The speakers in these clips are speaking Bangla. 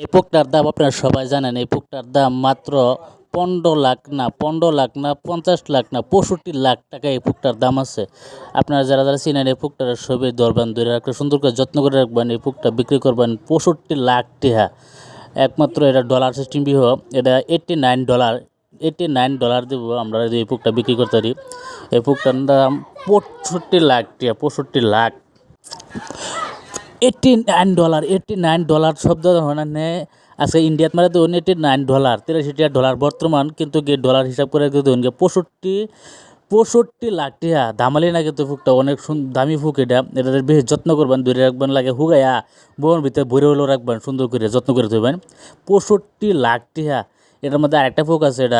এই পুকটার দাম আপনারা সবাই জানেন। এই পুকটার দাম মাত্র ১৫ লাখ না, ১৫ লাখ না, ৫০ লাখ না, ৬৫ লাখ টাকা এই পুকটার দাম আছে। আপনারা যারা যারা চিনেন এই পুকটার ছবি ধরবেন, ধরে রাখলে সুন্দর করে যত্ন করে রাখবেন। এই পুকটা বিক্রি করবেন ৬৫ লাখ টাকা। একমাত্র এটা ডলার সিস্টেম বিহ, এটা $89, $89 দেবো আমরা যদি এই পুকটা বিক্রি করতে পারি। এই পুকটার দাম ৬৫ লাখ টাকা, ৬৫ লাখ। $89, $89 শব্দ মানে আজকে ইন্ডিয়াত মারে তো $89, $83 বর্তমান, কিন্তু কি ডলার হিসাব করে দেখুন 65 লাখ টাকা। দামালি না কিন্তু ফুকটা অনেক দামি ফুক। এটা বেশ যত্ন করবেন, ধরে রাখবেন, লাগে হুগাইয়া বউর ভিতরে ভরে হলেও রাখবেন, সুন্দর করে যত্ন করে দেবেন। 65 লাখ টাকা। এটার মধ্যে আরেকটা ফুক আছে, এটা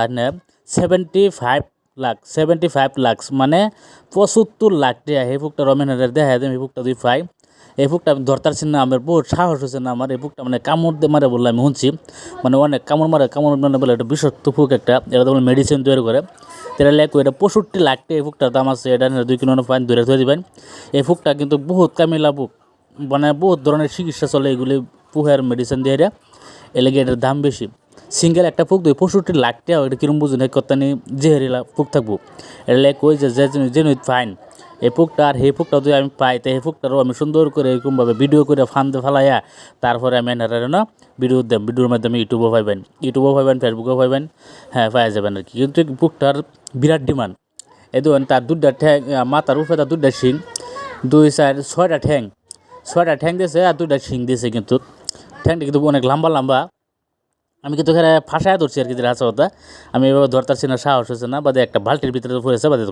75 লাখ, 75 লাখ মানে ৭৫ লাখ টাকা। এই ফুকটা রমেনের দেখা দেয়। এই ফুকটা দুই পাই। এই ফুকটা আমি ধরতারছি না, আমার বহুত সাহস হচ্ছে না আমার। এই ফুকটা মানে কামড় দিয়ে মারে বললে আমি শুনছি, মানে অনেক কামড় মারে, কামড় মানে বলে এটা বিষাক্ত ফুক একটা। এটা তো মেডিসিন তৈরি করে। এটা লেখো, এটা 65 লাখ টাকা এই ফুকটার দাম আছে। এটা 2 কিলো পানি ধরে ধরে দিবেন। এই ফুকটা কিন্তু বহুত কামিলা ফুক, মানে বহুত ধরনের চিকিৎসা চলে এগুলি পুহের মেডিসিন দিয়ে। এলাকা এটার দাম বেশি। সিঙ্গেল একটা ফুক দিয়ে 65 লাখ টাকা। এটা কিরম বুঝুন, এক কথা নিয়ে জেহেরিলা ফুক থাকবো। এটা লেখ ওই যে জেনুইন ফাইন এই ফুকটা। আর এই ফুকটা যদি আমি পাই, তো এই ফুকটারও আমি সুন্দর করে এরকমভাবে ভিডিও করে ফান্দে ফেলাইয়া তারপরে আমি এনারা না ভিডিও দেব। ভিডিওর মাধ্যমে ইউটিউবও পাইবেন, ফেসবুকেও পাইবেন, হ্যাঁ পাওয়া যাবেন আর কি। কিন্তু ফুকটার বিরাট ডিমান্ড। এই ধরুন তার দুধটা ঠ্যাং, মাথার উপরে তার দুধটা শিং, 2, 4, 6টা ঠ্যাং, 6টা ঠ্যাং দিয়েছে আর 2টা শিং দিয়েছে। কিন্তু ঠ্যাংটা কিন্তু অনেক লম্বা লম্বা। আমি কিন্তু এখানে ফাঁসায় ধরছি আর কি, হাসা কথা। আমি এভাবে ধরতারছি না, সাহস হচ্ছে না, বাদে একটা বালতির ভিতরে পড়েছে বাদে।